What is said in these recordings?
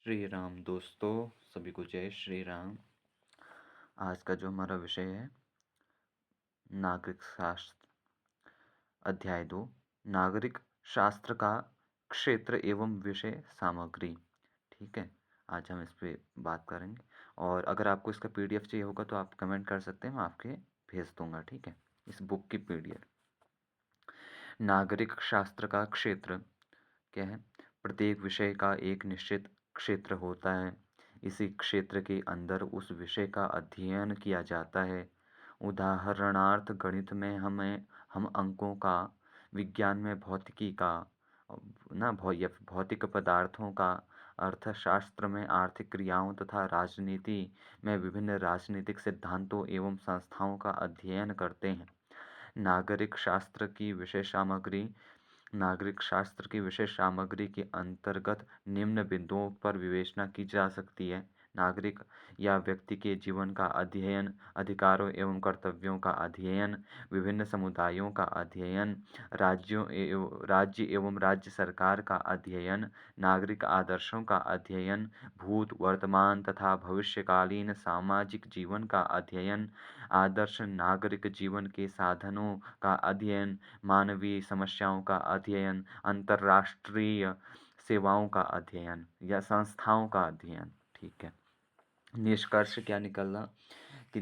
श्री राम दोस्तों, सभी को जय श्री राम। आज का जो हमारा विषय है नागरिक शास्त्र, अध्याय 2, नागरिक शास्त्र का क्षेत्र एवं विषय सामग्री। ठीक है, आज हम इस पे बात करेंगे और अगर आपको इसका पीडीएफ चाहिए होगा तो आप कमेंट कर सकते हैं, मैं आपके भेज दूंगा। ठीक है, इस बुक की पीडीएफ। नागरिक शास्त्र का क्षेत्र क्या है? प्रत्येक विषय का एक निश्चित क्षेत्र होता है। इसी क्षेत्र के अंदर उस विषय का अध्ययन किया जाता है। उदाहरणार्थ गणित में हम अंकों का, विज्ञान में भौतिकी का या भौतिक पदार्थों का, अर्थशास्त्र में आर्थिक क्रियाओं तथा राजनीति में विभिन्न राजनीतिक सिद्धांतों एवं संस्थाओं का अध्ययन करते हैं। नागरिक शास्त्र की विषय सामग्री नागरिक शास्त्र की विशेष सामग्री के अंतर्गत निम्न बिंदुओं पर विवेचना की जा सकती है। नागरिक या व्यक्ति के जीवन का अध्ययन, अधिकारों एवं कर्तव्यों का अध्ययन, विभिन्न समुदायों का अध्ययन, राज्य एवं राज्य सरकार का अध्ययन, नागरिक आदर्शों का अध्ययन, भूत, वर्तमान तथा भविष्यकालीन सामाजिक जीवन का अध्ययन, आदर्श नागरिक जीवन के साधनों का अध्ययन, मानवीय समस्याओं का अध्ययन, अंतर्राष्ट्रीय सेवाओं का अध्ययन या संस्थाओं का अध्ययन। ठीक है, निष्कर्ष क्या निकला कि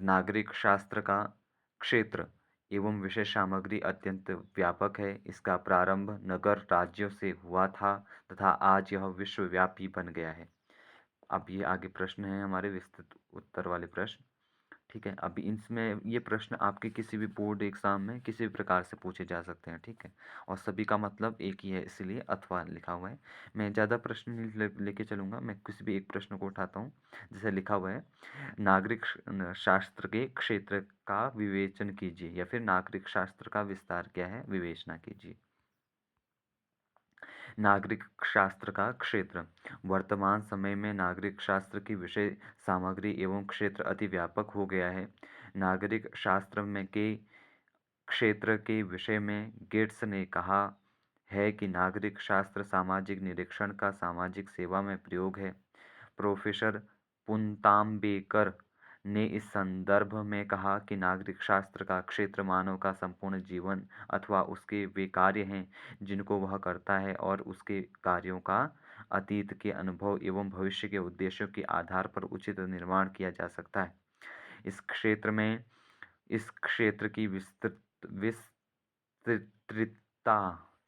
नागरिक शास्त्र का क्षेत्र एवं विषय सामग्री अत्यंत व्यापक है। इसका प्रारंभ नगर राज्यों से हुआ था तथा आज यह विश्वव्यापी बन गया है। अब ये आगे प्रश्न है हमारे विस्तृत उत्तर वाले प्रश्न। ठीक है, अभी इसमें ये प्रश्न आपके किसी भी बोर्ड एग्जाम में किसी भी प्रकार से पूछे जा सकते हैं। ठीक है, और सभी का मतलब एक ही है, इसलिए अथवा लिखा हुआ है। मैं ज़्यादा प्रश्न नहीं लेके चलूँगा, मैं किसी भी एक प्रश्न को उठाता हूँ। जैसे लिखा हुआ है, नागरिक शास्त्र के क्षेत्र का विवेचन कीजिए, या फिर नागरिक शास्त्र का विस्तार क्या है, विवेचना कीजिए। नागरिक शास्त्र का क्षेत्र। वर्तमान समय में नागरिक शास्त्र की विषय सामग्री एवं क्षेत्र अति व्यापक हो गया है। नागरिक शास्त्र में के क्षेत्र के विषय में गेट्स ने कहा है कि नागरिक शास्त्र सामाजिक निरीक्षण का सामाजिक सेवा में प्रयोग है। प्रोफेसर पुंतांबेकर ने इस संदर्भ में कहा कि नागरिक शास्त्र का क्षेत्र मानव का संपूर्ण जीवन अथवा उसके वे कार्य हैं जिनको वह करता है, और उसके कार्यों का अतीत के अनुभव एवं भविष्य के उद्देश्यों के आधार पर उचित निर्माण किया जा सकता है। इस क्षेत्र की विस्तृतता,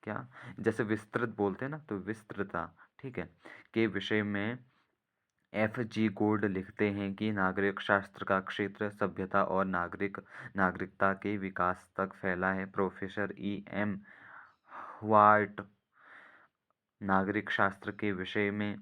क्या, जैसे विस्तृत बोलते हैं ना, तो विस्तृतता, ठीक है, के विषय में F.G. गोल्ड लिखते हैं कि नागरिक शास्त्र का क्षेत्र सभ्यता और नागरिकता के विकास तक फैला है। Professor E.M. व्हाट नागरिक शास्त्र के विषय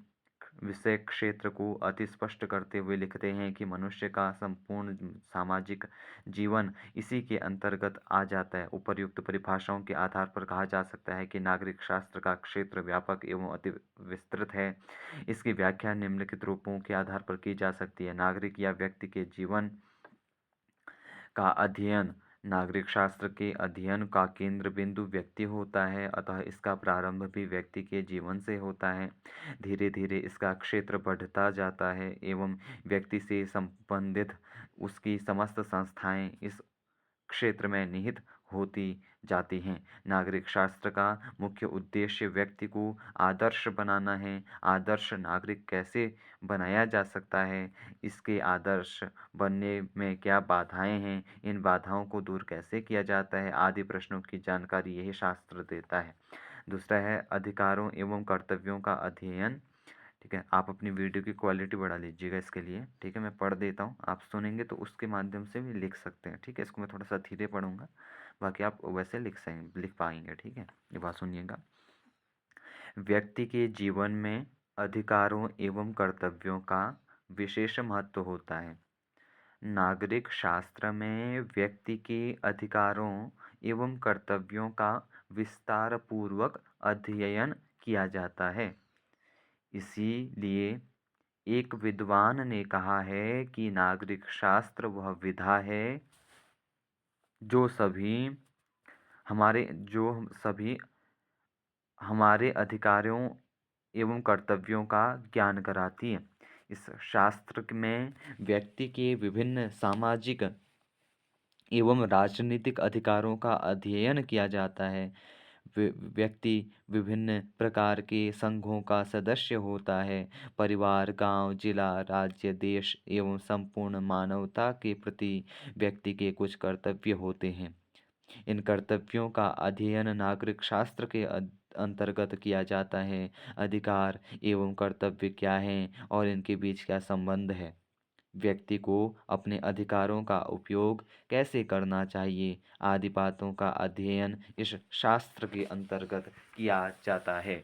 क्षेत्र को अति स्पष्ट करते हुए लिखते हैं कि मनुष्य का संपूर्ण सामाजिक जीवन इसी के अंतर्गत आ जाता है। उपर्युक्त परिभाषाओं के आधार पर कहा जा सकता है कि नागरिक शास्त्र का क्षेत्र व्यापक एवं अति विस्तृत है। इसकी व्याख्या निम्नलिखित रूपों के आधार पर की जा सकती है। नागरिक या व्यक्ति के जीवन का अध्ययन। नागरिक शास्त्र के अध्ययन का केंद्र बिंदु व्यक्ति होता है, अतः इसका प्रारंभ भी व्यक्ति के जीवन से होता है। धीरे धीरे इसका क्षेत्र बढ़ता जाता है एवं व्यक्ति से संबंधित उसकी समस्त संस्थाएं इस क्षेत्र में निहित होती जाती हैं। नागरिक शास्त्र का मुख्य उद्देश्य व्यक्ति को आदर्श बनाना है। आदर्श नागरिक कैसे बनाया जा सकता है, इसके आदर्श बनने में क्या बाधाएं हैं, इन बाधाओं को दूर कैसे किया जाता है, आदि प्रश्नों की जानकारी यही शास्त्र देता है। दूसरा है अधिकारों एवं कर्तव्यों का अध्ययन। ठीक है, आप अपनी वीडियो की क्वालिटी बढ़ा लीजिएगा इसके लिए। ठीक है, मैं पढ़ देता हूँ, आप सुनेंगे तो उसके माध्यम से भी लिख सकते हैं। ठीक है, इसको मैं थोड़ा सा धीरे पढ़ूंगा, बाकी आप वैसे लिख पाएंगे। ठीक है, ये बात सुनिएगा। व्यक्ति के जीवन में अधिकारों एवं कर्तव्यों का विशेष महत्व होता है। नागरिक शास्त्र में व्यक्ति के अधिकारों एवं कर्तव्यों का विस्तार पूर्वक अध्ययन किया जाता है। इसीलिए एक विद्वान ने कहा है कि नागरिक शास्त्र वह विधा है जो सभी हमारे अधिकारों एवं कर्तव्यों का ज्ञान कराती है। इस शास्त्र में व्यक्ति के विभिन्न सामाजिक एवं राजनीतिक अधिकारों का अध्ययन किया जाता है। व्यक्ति विभिन्न प्रकार के संघों का सदस्य होता है। परिवार, गांव, जिला, राज्य, देश एवं संपूर्ण मानवता के प्रति व्यक्ति के कुछ कर्तव्य होते हैं। इन कर्तव्यों का अध्ययन नागरिक शास्त्र के अंतर्गत किया जाता है। अधिकार एवं कर्तव्य क्या हैं और इनके बीच क्या संबंध है? व्यक्ति को अपने अधिकारों का उपयोग कैसे करना चाहिए आदि बातों का अध्ययन इस शास्त्र के अंतर्गत किया जाता है।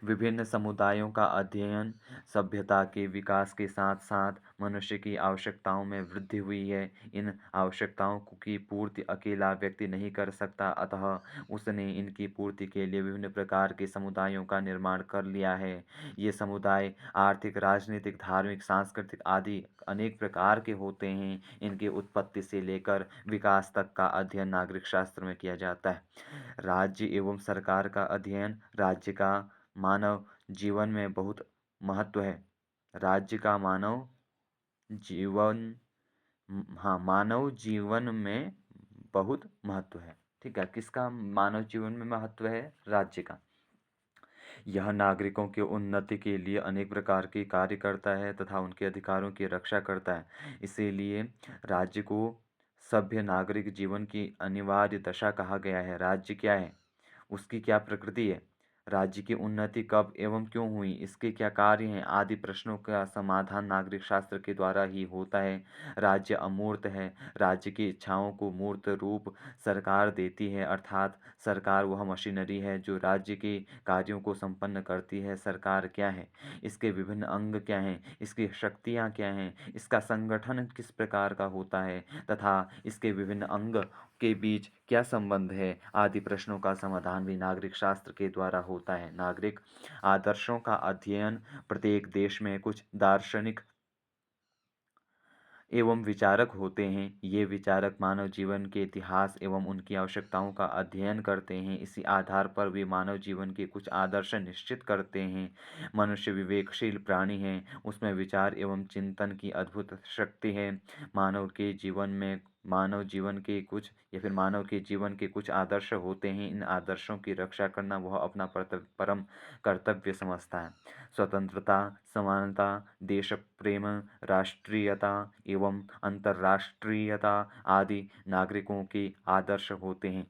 विभिन्न समुदायों का अध्ययन सभ्यता के विकास के साथ साथ मनुष्य की आवश्यकताओं में वृद्धि हुई है। इन आवश्यकताओं की पूर्ति अकेला व्यक्ति नहीं कर सकता, अतः उसने इनकी पूर्ति के लिए विभिन्न प्रकार के समुदायों का निर्माण कर लिया है। ये समुदाय आर्थिक, राजनीतिक, धार्मिक, सांस्कृतिक आदि अनेक प्रकार के होते हैं। इनकी उत्पत्ति से लेकर विकास तक का अध्ययन नागरिक शास्त्र में किया जाता है। राज्य एवं सरकार का अध्ययन राज्य का मानव जीवन में बहुत महत्व है। राज्य का मानव जीवन हाँ, मानव जीवन में बहुत महत्व है। ठीक है, किसका मानव जीवन में महत्व है? राज्य का। यह नागरिकों की उन्नति के लिए अनेक प्रकार के कार्य करता है तथा उनके अधिकारों की रक्षा करता है। इसीलिए राज्य को सभ्य नागरिक जीवन की अनिवार्य दशा कहा गया है। राज्य क्या है? उसकी क्या प्रकृति है? राज्य की उन्नति कब एवं क्यों हुई? इसके क्या कार्य हैं? आदि प्रश्नों का समाधान नागरिक शास्त्र के द्वारा ही होता है। राज्य अमूर्त है। राज्य की इच्छाओं को मूर्त रूप सरकार देती है, अर्थात सरकार वह मशीनरी है जो राज्य के कार्यों को संपन्न करती है। सरकार क्या है? इसके विभिन्न अंग क्या हैं? इसकी शक्तियाँ क्या हैं? इसका संगठन किस प्रकार का होता है तथा इसके विभिन्न अंग के बीच क्या संबंध है? आदि प्रश्नों का समाधान भी नागरिक शास्त्र के द्वारा होता है। नागरिक आदर्शों का अध्ययन प्रत्येक देश में कुछ दार्शनिक एवं विचारक होते हैं। ये विचारक मानव जीवन के इतिहास एवं उनकी आवश्यकताओं का अध्ययन करते हैं। इसी आधार पर वे मानव जीवन के कुछ आदर्श निश्चित करते हैं। मनुष्य विवेकशील प्राणी है, उसमें विचार एवं चिंतन की अद्भुत शक्ति है। मानव के जीवन के कुछ आदर्श होते हैं। इन आदर्शों की रक्षा करना वह अपना परम कर्तव्य समझता है। स्वतंत्रता, समानता, देश प्रेम, राष्ट्रीयता एवं अंतर्राष्ट्रीयता आदि नागरिकों के आदर्श होते हैं।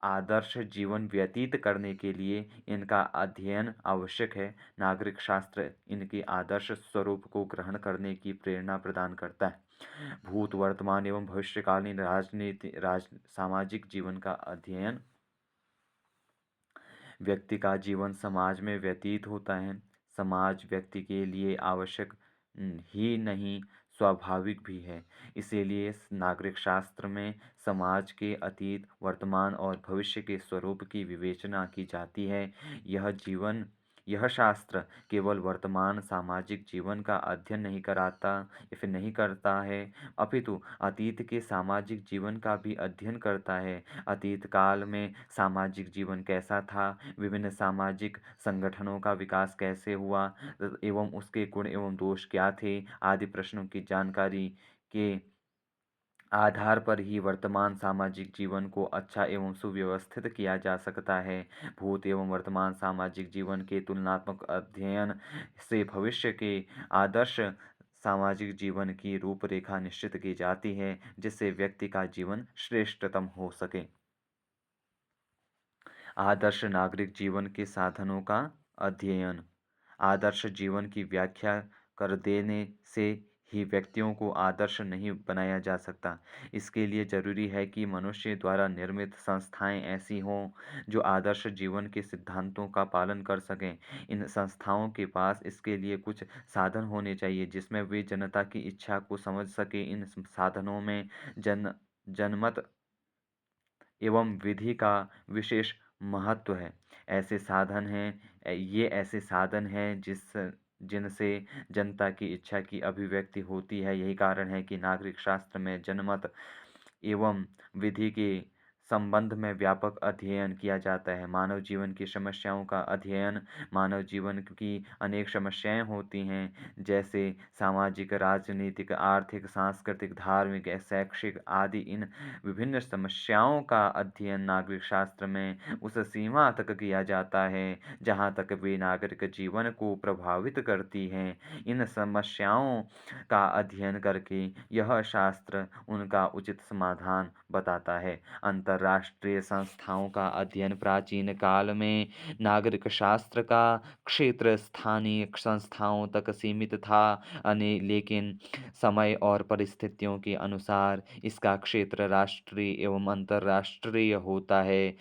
आदर्श जीवन व्यतीत करने के लिए इनका अध्ययन आवश्यक है। नागरिक शास्त्र इनके आदर्श स्वरूप को ग्रहण करने की प्रेरणा प्रदान करता है। भूत, वर्तमान एवं भविष्यकालीन सामाजिक जीवन का अध्ययन व्यक्ति का जीवन समाज में व्यतीत होता है। समाज व्यक्ति के लिए आवश्यक ही नहीं, स्वाभाविक भी है। इसीलिए नागरिक शास्त्र में समाज के अतीत, वर्तमान और भविष्य के स्वरूप की विवेचना की जाती है। यह शास्त्र केवल वर्तमान सामाजिक जीवन का अध्ययन नहीं कराता या फिर नहीं करता है, अपितु अतीत के सामाजिक जीवन का भी अध्ययन करता है। अतीत काल में सामाजिक जीवन कैसा था, विभिन्न सामाजिक संगठनों का विकास कैसे हुआ एवं उसके गुण एवं दोष क्या थे आदि प्रश्नों की जानकारी के आधार पर ही वर्तमान सामाजिक जीवन को अच्छा एवं सुव्यवस्थित किया जा सकता है। भूत एवं वर्तमान सामाजिक जीवन के तुलनात्मक अध्ययन से भविष्य के आदर्श सामाजिक जीवन की रूपरेखा निश्चित की जाती है, जिससे व्यक्ति का जीवन श्रेष्ठतम हो सके। आदर्श नागरिक जीवन के साधनों का अध्ययन। आदर्श जीवन की व्याख्या कर देने से ही व्यक्तियों को आदर्श नहीं बनाया जा सकता। इसके लिए जरूरी है कि मनुष्य द्वारा निर्मित संस्थाएं ऐसी हों जो आदर्श जीवन के सिद्धांतों का पालन कर सकें। इन संस्थाओं के पास इसके लिए कुछ साधन होने चाहिए जिसमें वे जनता की इच्छा को समझ सके। इन साधनों में जनमत एवं विधि का विशेष महत्व है। ये ऐसे साधन हैं जिनसे जनता की इच्छा की अभिव्यक्ति होती है। यही कारण है कि नागरिक शास्त्र में जनमत एवं विधि के संबंध में व्यापक अध्ययन किया जाता है। मानव जीवन की समस्याओं का अध्ययन, मानव जीवन की अनेक समस्याएँ होती हैं, जैसे सामाजिक, राजनीतिक, आर्थिक, सांस्कृतिक, धार्मिक, शैक्षिक आदि। इन विभिन्न समस्याओं का अध्ययन नागरिक शास्त्र में उस सीमा तक किया जाता है, जहाँ तक वे नागरिक जीवन को प्रभावित करती हैं। इन समस्याओं का अध्ययन करके यह शास्त्र उनका उचित समाधान बताता है। अंतर्राष्ट्रीय संस्थाओं का अध्ययन प्राचीन काल में नागरिक शास्त्र का क्षेत्र स्थानीय संस्थाओं तक सीमित था, लेकिन समय और परिस्थितियों के अनुसार इसका क्षेत्र राष्ट्रीय एवं अंतर्राष्ट्रीय होता है।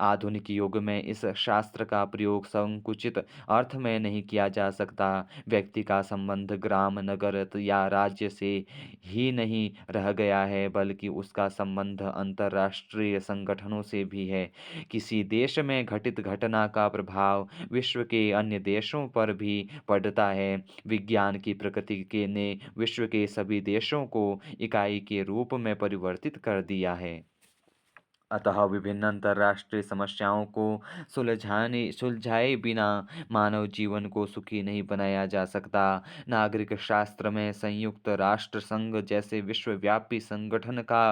आधुनिक युग में इस शास्त्र का प्रयोग संकुचित अर्थ में नहीं किया जा सकता। व्यक्ति का संबंध ग्राम, नगर या राज्य से ही नहीं रह गया है, बल्कि उसका संबंध अंतर्राष्ट्रीय संगठनों से भी है। किसी देश में घटित घटना का प्रभाव विश्व के अन्य देशों पर भी पड़ता है। विज्ञान की प्रकृति के ने विश्व के सभी देशों को इकाई के रूप में परिवर्तित कर दिया है। अतः विभिन्न अंतर्राष्ट्रीय समस्याओं को सुलझाए बिना मानव जीवन को सुखी नहीं बनाया जा सकता। नागरिक शास्त्र में संयुक्त राष्ट्र संघ जैसे विश्वव्यापी संगठन का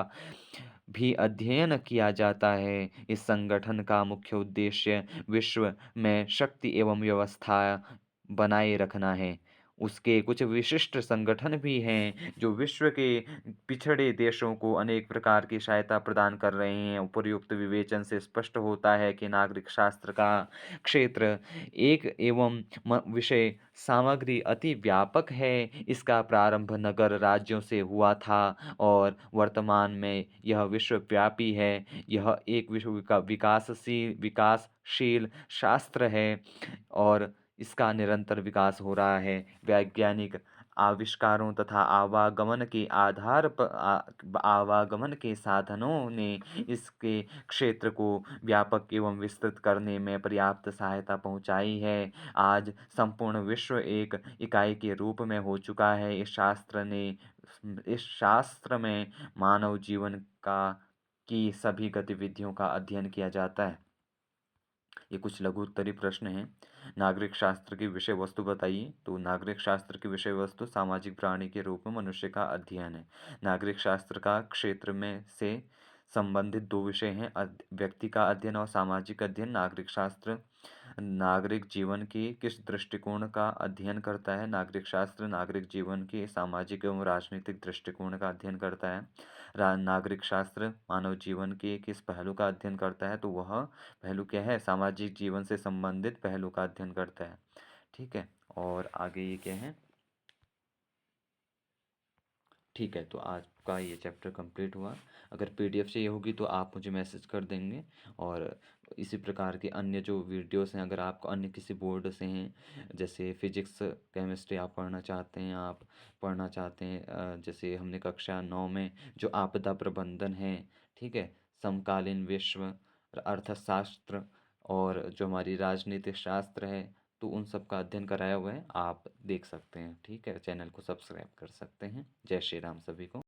भी अध्ययन किया जाता है। इस संगठन का मुख्य उद्देश्य विश्व में शक्ति एवं व्यवस्था बनाए रखना है। उसके कुछ विशिष्ट संगठन भी हैं जो विश्व के पिछड़े देशों को अनेक प्रकार की सहायता प्रदान कर रहे हैं। उपर्युक्त विवेचन से स्पष्ट होता है कि नागरिक शास्त्र का क्षेत्र एक एवं विषय सामग्री अति व्यापक है। इसका प्रारंभ नगर राज्यों से हुआ था और वर्तमान में यह विश्वव्यापी है। यह एक विकासशील शास्त्र है और इसका निरंतर विकास हो रहा है। वैज्ञानिक आविष्कारों तथा आवागमन के साधनों ने इसके क्षेत्र को व्यापक एवं विस्तृत करने में पर्याप्त सहायता पहुंचाई है। आज संपूर्ण विश्व एक इकाई के रूप में हो चुका है। इस शास्त्र में मानव जीवन की सभी गतिविधियों का अध्ययन किया जाता है। ये कुछ लघु उत्तरीय प्रश्न हैं। नागरिक शास्त्र की विषय वस्तु बताइए। तो नागरिक शास्त्र की विषय वस्तु सामाजिक प्राणी के रूप में मनुष्य का अध्ययन है। नागरिक शास्त्र का क्षेत्र में से संबंधित दो विषय हैं, व्यक्ति का अध्ययन और सामाजिक अध्ययन। नागरिक शास्त्र नागरिक जीवन के किस दृष्टिकोण का अध्ययन करता है? नागरिक शास्त्र नागरिक जीवन के सामाजिक एवं राजनीतिक दृष्टिकोण का अध्ययन करता है। नागरिक शास्त्र मानव जीवन के किस पहलू का अध्ययन करता है? तो वह पहलू क्या है? सामाजिक जीवन से संबंधित पहलू का अध्ययन करता है। ठीक है, और आगे ये क्या है? ठीक है, तो आज का ये चैप्टर कंप्लीट हुआ। अगर पीडीएफ चाहिए होगी तो आप मुझे मैसेज कर देंगे, और इसी प्रकार के अन्य जो वीडियोस हैं, अगर आपको अन्य किसी बोर्ड से हैं, जैसे फिजिक्स केमिस्ट्री आप पढ़ना चाहते हैं, जैसे हमने कक्षा 9 में जो आपदा प्रबंधन है, ठीक है, समकालीन विश्व अर्थशास्त्र और जो हमारी राजनीतिक शास्त्र है, तो उन सब का अध्ययन कराया हुआ है, आप देख सकते हैं। ठीक है, चैनल को सब्सक्राइब कर सकते हैं। जय श्री राम सभी को।